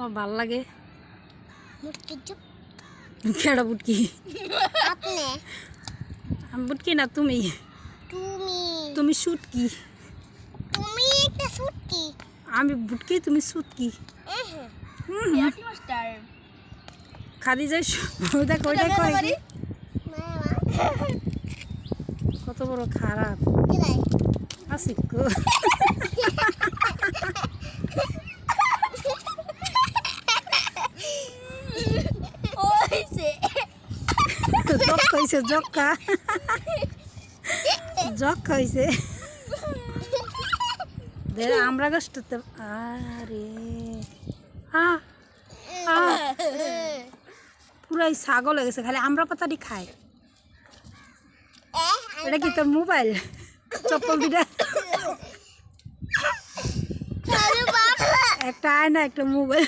আমার ভাল লাগে। মুটকি চুপ কেডা বুটকি? আপনি আমি বুটকি না, তুমি তুমি তুমি সুটকি। তুমি একটা সুটকি আমি বুটকি, তুমি সুটকি। ইয়াটি মাস্টার খাদি যাই ওইটা কইটাই কয় কি? কত বড় খারাপ আছি গো। জক হয়েছে, জক্কা জক হয়েছে। আমরা কষ্টতে আরে পুরাই ছাগল হয়ে গেছে, খালি আমরা পাতাটি খায়। এটা কি তোর মোবাইল? চপ্পল দুটা, একটা আয়না, একটা মোবাইল।